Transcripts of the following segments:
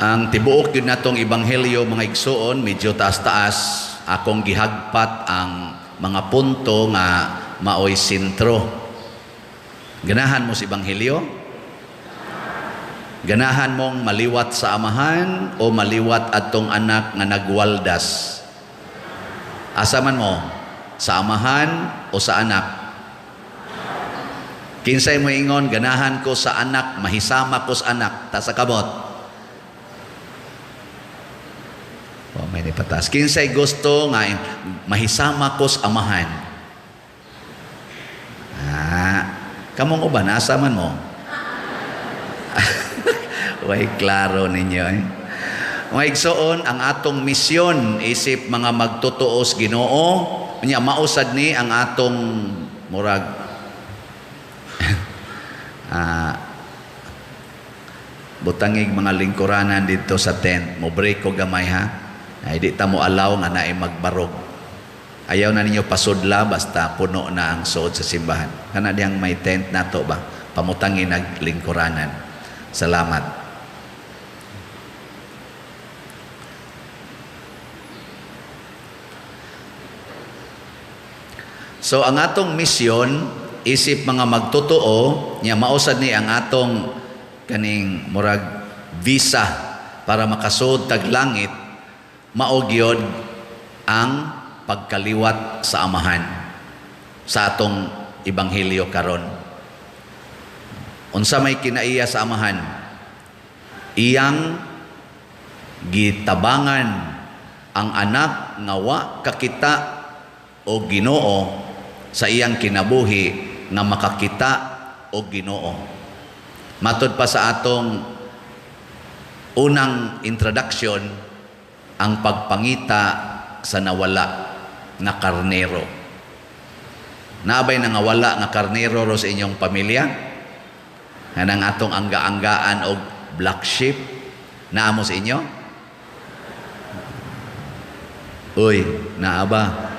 Ang tibuok yun natong ebanghelyo mga igsoon, medyo taas-taas. Akong gihagpat ang mga punto nga maoy sentro. Ganahan mo sa ebanghelyo? Ganahan mong maliwat sa amahan o maliwat atong anak nga nagwaldas? Asa man mo? Sa amahan o sa anak? Kinsay mo ingon, ganahan ko sa anak, mahisama ko sa anak, ta sa kabot. Oh, may nipatas. Kinsay gusto nga mahisama ko sa amahan. Kamong uban, asa man mo? Way klaro ninyo eh. Mga igsoon, ang atong misyon isip mga magtutuos Ginoo, nya mausad ni ang atong murag butangig mga lingkuranan dito sa tent, mo break ko gamay ha. Ay di ta mo allow nga naay magbarog. Ayaw na ninyo pasudla basta puno na ang suod sa simbahan. Kana diyang may tent nato ba? Pamutangin naglingkuranan. Salamat. So ang atong misyon isip mga magtotoo nya mausad ni ang atong kaning murag visa para makasud tag langit mao gyud ang pagkaliwat sa amahan sa atong ebanghelyo karon. Unsa may kinaiya sa amahan? Iyang gitabangan ang anak nga wa kakita o Ginoo sa iyang kinabuhi nga makakita o Ginoo. Matud pa sa atong unang introduction, ang pagpangita sa nawala na karnero. Naabay na nga wala nga karnero ro sa inyong pamilya? Nga nang atong angga-anggaan o black sheep naamo sa inyo? Uy, naaba.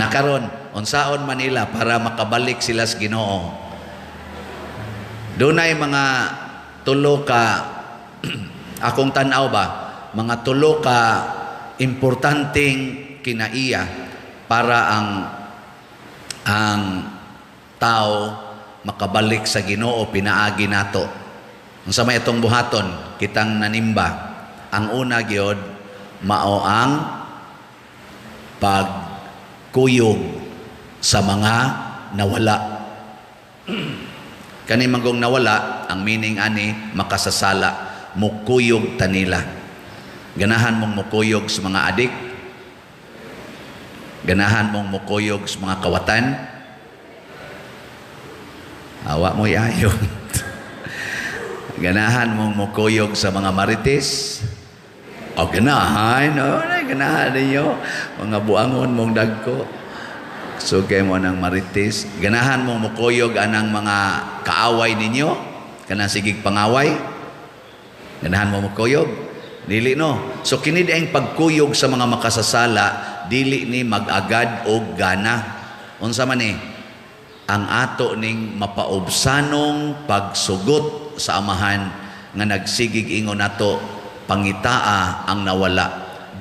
Nakaron, unsaon Manila para makabalik sila sa Ginoo. Dunay mga tulo ka akong tanaw ba, mga tulo ka importanteng kinaiya para ang tao makabalik sa Ginoo pinaagi nato. Unsa may itong buhaton kitang nanimba. Ang una gyud mao ang pagkuyog sa mga nawala. Kani manggong nawala, ang meaning ani makasasala, mukuyog tanila. Ganahan mong mukuyog sa mga adik? Ganahan mong mukuyog sa mga kawatan? Awa mo iayon. Ganahan mong mukuyog sa mga marites? O ganahan, ganahan ninyo. Mga buangon mong dagko. Sugay mo ng marites. Ganahan mong mukuyog anang mga kaaway ninyo? Kanang sigig pangaway? Ganahan mo mukuyog? Dili no. So kini ang pagkuyog sa mga makasasala, dili ni mag-agad og gana. Unsa man ni? Ang ato ning mapaubsanong pagsugot sa amahan nga nagsigig ingon nato pangitaa ang nawala.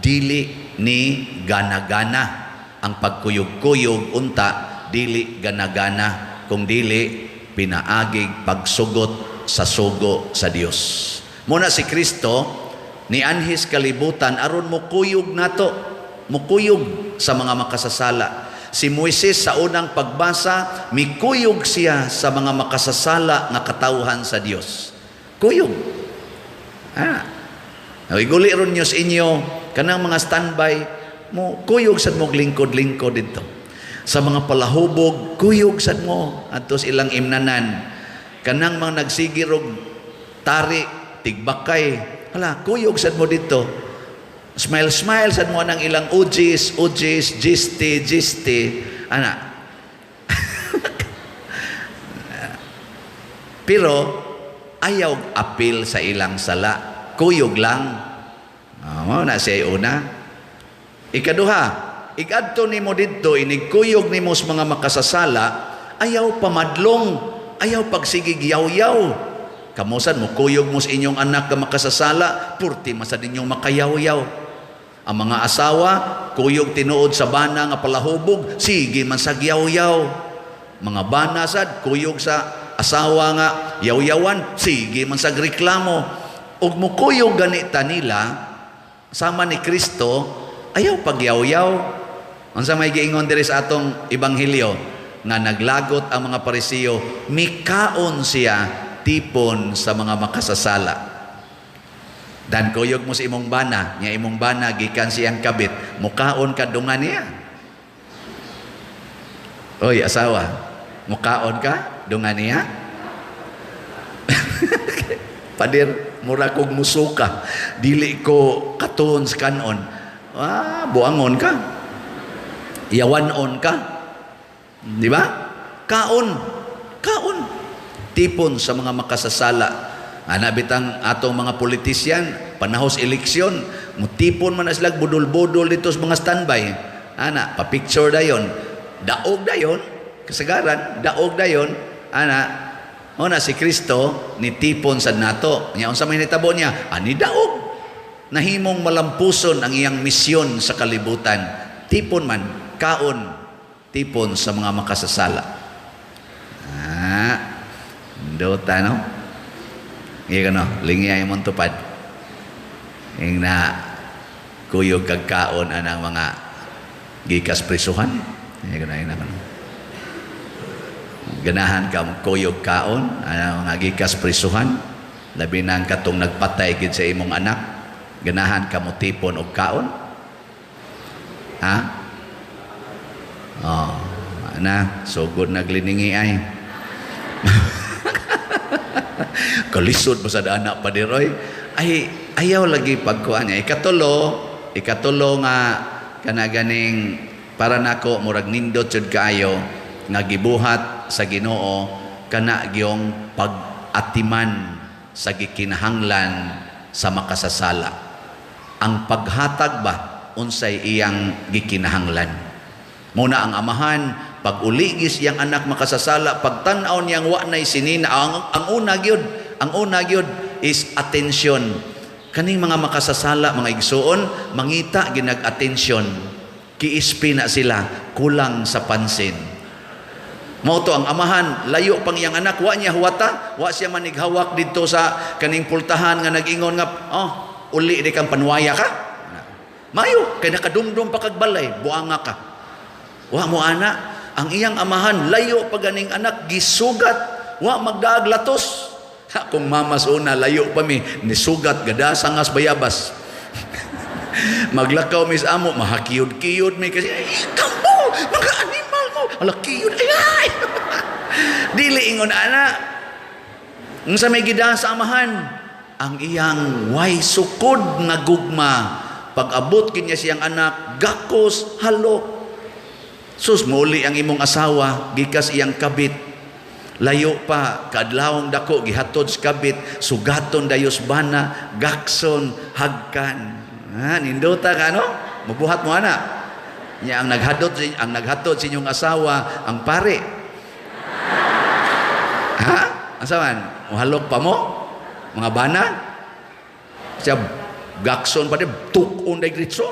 Dili ni gana-gana ang pagkuyog-kuyog unta, dili gana-gana kung dili pinaagig pagsugot sa sugo sa Dios. Muna si Kristo ni anhis kalibutan aron mo kuyog nato, mukuyog sa mga makasasala. Si Moises sa unang pagbasa, mikuyog siya sa mga makasasala nga katawhan sa Dios. Kuyog. Iguli ron nyo sa inyo kanang mga standby mo kuyog sad mo lingkod-lingkod dito. Sa mga palahubog, kuyog sad mo atos ilang imnanan. Kanang mga nagsigirog tari, tigbakay, hala, kuyog sad mo dito. Smile sad mo ng ilang ujis, gisti, ana. Pero ayaw apil sa ilang sala, kuyog lang. Mao na siya una. Ikaduha, igadto nimo didto inigkuyog nimo sa mga makasasala, ayaw pamadlong, ayaw pagsigig yaw-yaw. Kamusan mo kuyog mo sa inyong anak nga makasasala, purti masad inyong makayaw-yaw. Ang mga asawa, kuyog tinuod sa bana nga palahubog, sige man sa yaw-yaw. Mga bana sad, kuyog sa asawa nga yaw-yawan, sige man sa reklamo. Ug mo kuyog ganita nila, sama ni Kristo, ayaw pagyaw-yaw. Ang sa may giingon diri sa atong ebanghelyo, nga naglagot ang mga Parisiyo, mikaon siya tipon sa mga makasasala. Dan kuyog mo sa imong bana, nga imong bana gikan siyang kabit, mukaon ka dungan niya. Oy, asawa, mukaon ka dungan niya? Padir, mura kog musuka, dili ko katon sa kanon. Buangon ka. Yawanon ka. Di ba? Kaon. Tipon sa mga makasasala. Bitang atong mga politisyan, panahos eleksyon, mutipon man na sila budol-budol dito sa mga standby. Pa-picture dayon. Daog dayon. Kasagaran, daog dayon. Si Kristo, nitipon sa nato. Ngayon sa may nitabo niya, ani daog. Nahimong malampuson ang iyang misyon sa kalibutan. Tipon man, kaon, tipon sa mga makasasala. Dota, no? Iya no, lingya yung tupad. Yung na kuyog kagkaon anang mga gikas prisuhan. Iya na. Ganahan ka kuyog kaon anang mga gikas prisuhan. Labi nang katong nagpatay gid sa imong anak. Ganahan ka mo tipon og kaon. Sugod nagliningi ay. Kalisod mo sa anak pa diroy. Ayaw lagi pagkuan niya. Ikatulo nga kanaganing para nako murag nindot jud kaayo nga gibuhat sa Ginoo kana gyong pag-atiman sa gikinahanglan sa makasasala. Ang paghatag ba unsay iyang gikinahanglan. Muna ang amahan, pag uligis iyang anak makasasala, pagtan-aw niyang wa nay sinina, ang una gyud is attention. Kaning mga makasasala, mga igsuon, mangita ginag-attention. Kiispi na sila, kulang sa pansin. Mao to ang amahan, layo pang iyang anak, wa niya huwata, wa siya manighawak dito sa kaning pultahan nga nag-ingon nga, uli di kang panwaya ka. Mayo, kay nakadumdum pa kag balay, buanga ka. Wa mo ana, ang iyang amahan, layo pa ganing anak, gisugat, wa magdaaglatos. Kung mamas una, layo pa mi, nisugat, gadasangas bayabas. Maglakaw mis amo, mahakiyod-kiyod mi kasi, ikaw mo, mga animal mo, alakiyod, ay! Dili ingon ana, ang sa may gida sa amahan, ang iyang way sukod na gugma, pag-abot kinya siyang anak, gakos, halo. Sus, muli ang imong asawa, gikas iyang kabit. Layo pa, kadlawong dako, gihatod sa kabit, sugaton dayos bana, gakson, hagkan. Nindota ka, no? Mabuhat mo, ana. Nya ang naghatod sa inyong asawa, ang pare. Asaman? Muhalok pa mo? Mga bana? Siya, gakson pa din, tukon day gritso.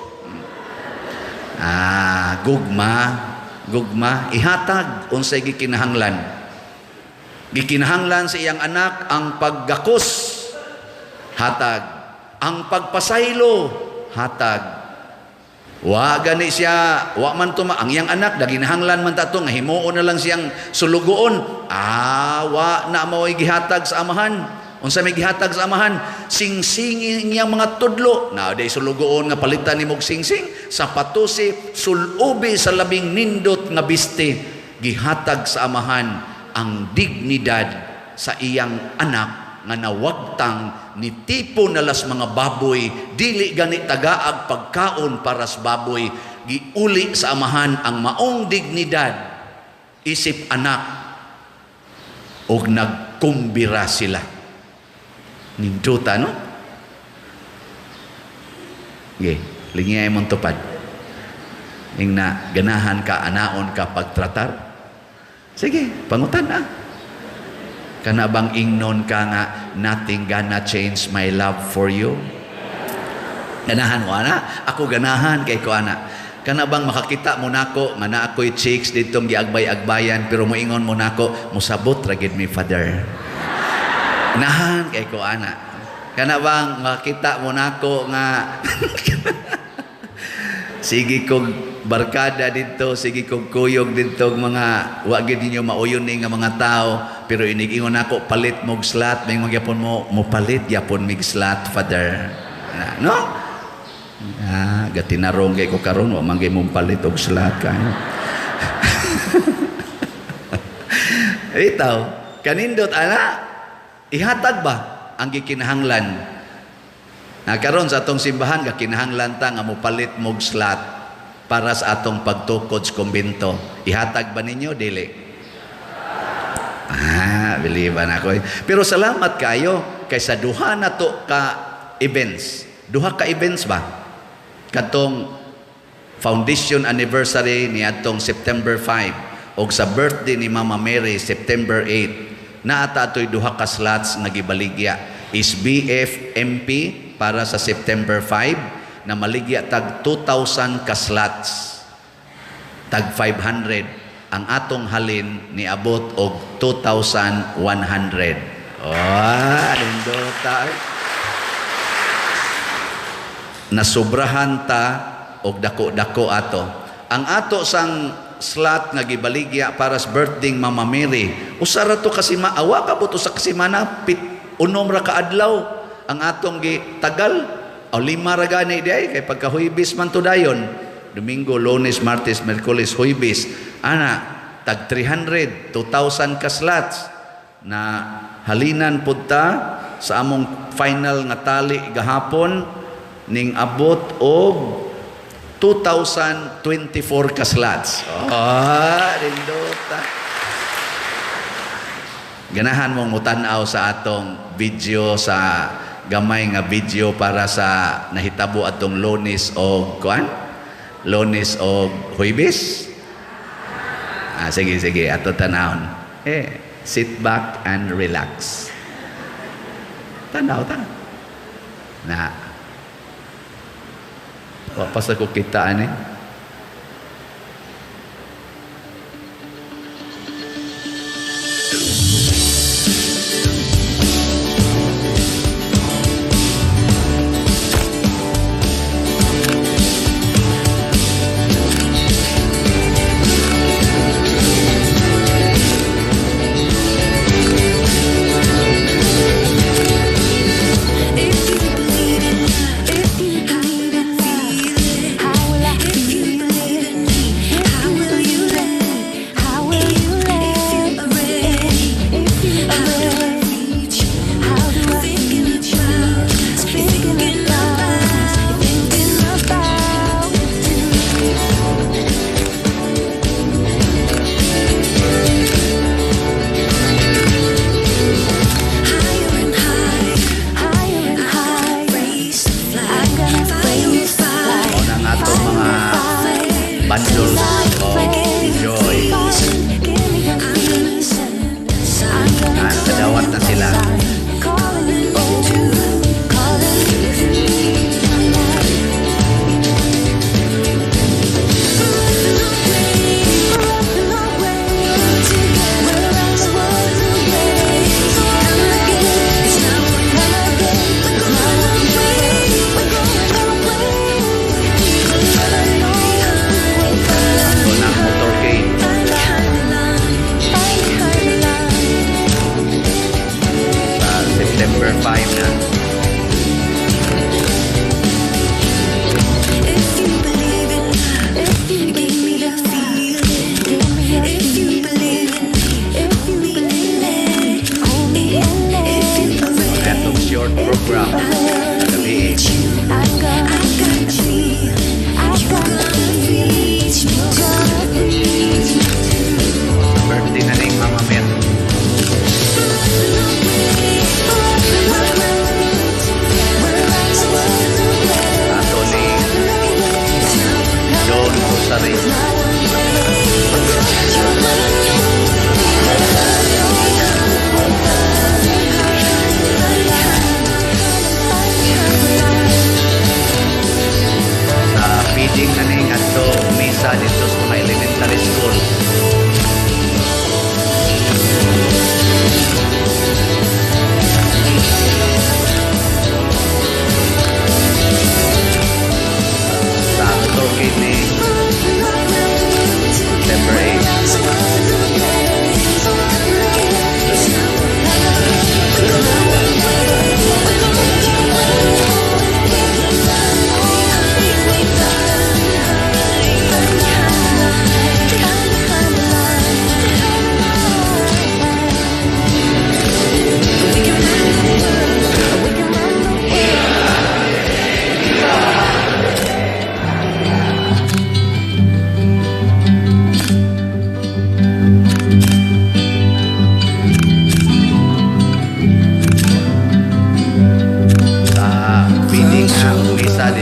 Gugma, ihatag unsay gikinahanglan. Gikinahanglan sa iyang anak ang paggakos, hatag. Ang pagpasaylo, hatag. Wa gani siya, wa man tuma ang iyang anak daginahanglan man tato nga himuon na lang siyang sulugoon. Wa na mao'y gihatag sa amahan. Unsa may gihatag sa amahan? Singsing iyang mga tudlo. Day sulugoon nga palitan ni mog singsing, sapatusi, sulubi sa labing nindot nga biste. Gihatag sa amahan ang dignidad sa iyang anak nga nawagtang ni tipo nalas mga baboy, dili gani tagaag pagkaon para sa baboy. Giuli sa amahan ang maong dignidad isip anak og nagkumbira sila. Ninduta, no? Lingiyay mong tupad. Yung na ganahan ka, anaon ka pagtratar. Sige, pangutan na. Kana bang ingnon ka nga, nothing gonna change my love for you? Ganahan mo, ana? Ako ganahan kay ko, ana. Kana bang makakita mo nako nga na ako'y chicks ditong giagbay-agbayan pero moingon mo nako musabot ra gid mi father. Ganahan kay ko, ana. Kana bang makakita mo nako nga sige kog barkada dito, sige kog kuyog dito mga wa gid ninyo mauyon ni nga mga tao pero inig-ingon nako palit mog slot may magyapon mo palit yapon mig slot father. No? Gatinarong kay ko karon wa man gyud mong palit og slot kayo. Itaw, kanindot ana ihatag ba ang gikinahanglan? Karon sa atong simbahan gakinahanglan ta nga mopalit mog slot para sa atong pagtukod sa kumbento. Ihatag ba ninyo dili? Believe na ako. Pero salamat kayo kay sa duha na to ka events. Duha ka events ba? Katong foundation anniversary ni atong September 5 o sa birthday ni Mama Mary September 8 na ata ato'y duha ka slots nga gibaligya is BF MP para sa September 5 na maligya tag 2,000 ka slots tag 500 ang atong halin ni abot og 2,100. Lindota. Nasubrahan ta og dako-dako ato. Ang ato sang slot nga gibaligya para sa birthday Mama Mary, usara to kasi maawa ka buto sa kasimana unom ra ka adlaw ang atong gitagal o 5 ra gani di kay pagkahuybis man to dayon. Domingo, Lunes, Martes, Miyerkules, Huybis. Ana, tag 300, 2,000 ka slots na halinan pud ta sa among final nga tali gahapon ning abot og 2024 ka slots. Rindota. Ganahan mong mutanaw sa atong video sa gamay nga video para sa nahitabo atong Lunes o Lunes o Huybis. Sige, ato tanawon. Sit back and relax. Tanaw ta. Na pas ako kitaan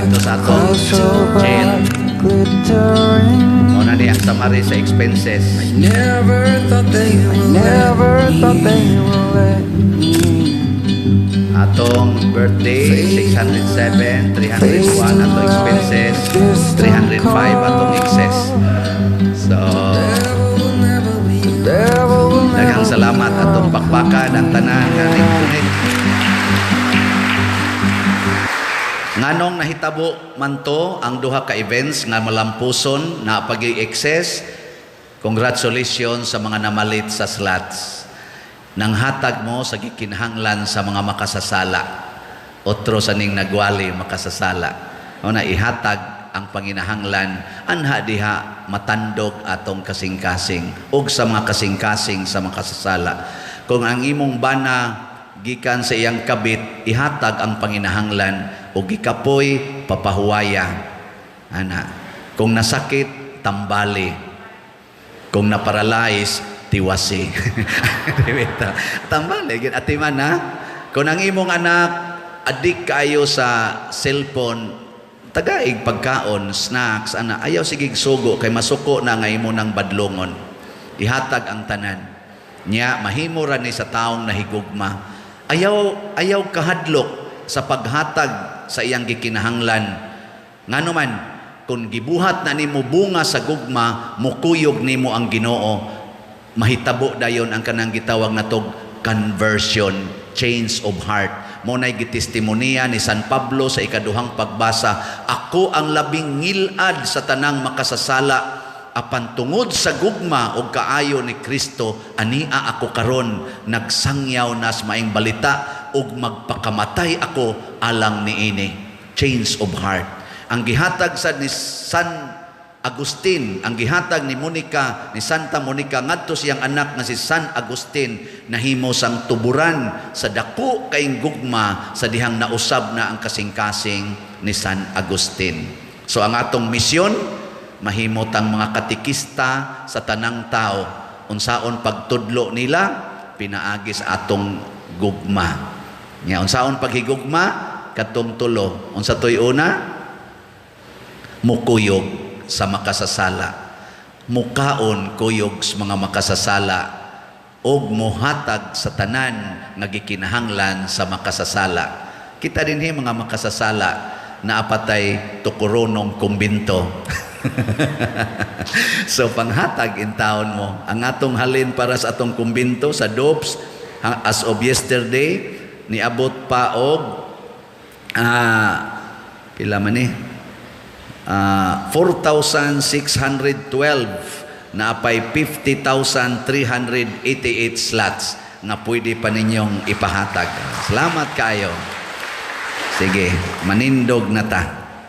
dito sa atong jail. Muna niya summary sa expenses. Never thought they will let me. Atong birthday, 607, 301 atong expenses, 305 atong excess. So, daghang salamat atong pakpakan ang tanan nga nagpunit. Nganong nahitabo man to ang duha ka events nga malampuson na pag-excess. Congratulations sa mga namalit sa slots. Nang hatag mo sa gikinahanglan sa mga makasasala. Otro sa ning nagwali makasasala. O na ihatag ang panginahanglan anha diha matandog atong kasing-kasing ug sa mga kasing-kasing sa makasasala. Kung ang imong bana gikan sa iyang kabit, ihatag ang panginahanglan o gikapoy papahuwaya. Ana, kung nasakit, tambali. Kung naparalyze, tiwasi. Tambali, atiman na. Kung ang imong anak, adik kayo sa cellphone, tagaig pagkaon, snacks, ana, ayaw sigig sugo, kay masuko na nga imo ng badlongon. Ihatag ang tanan. Nya, mahimo ra ni sa taong nahigugma. Ayaw kahadlok sa paghatag sa iyang gikinahanglan. Ngano man, kung gibuhat na nimo bunga sa gugma, mukuyog nimo ang Ginoo, mahitabo dayon ang kanang gitawag natog conversion, change of heart. Munay gitestimonya ni San Pablo sa ikaduhang pagbasa, ako ang labing ngilad sa tanang makasasala, apan tungod sa gugma o kaayo ni Kristo, ania ako karon nagsangyaw nas maing balita ug magpakamatay ako alang niini. Change of heart. Ang gihatag sa ni San Agustin, ang gihatag ni Monica, ni Santa Monica ngadto siyang anak nga si San Agustin, nahimo sang tuburan sa dako kaing gugma sa dihang nausab na ang kasing-kasing ni San Agustin. So ang atong misyon, mahimot ang mga katikista sa tanang tao, unsaon pagtudlo nila pinaagi sa atong gugma. Nya unsaon paghigugma katong tulo, unsa toy una? Mukuyog sa makasasala, mukaon kuyog sa mga makasasala, og muhatag sa tanan nga gikinahanglan sa makasasala. Kita dinhi mga makasasala na apatay tukuronong kumbinto. So panghatag in taon mo ang atong halin para sa atong kumbinto sa DOPS as of yesterday niabot pa og pila man ni 4,612 na apay 50,388 slots na pwede pa ninyong ipahatag. Salamat kayo. Sige, manindog na ta.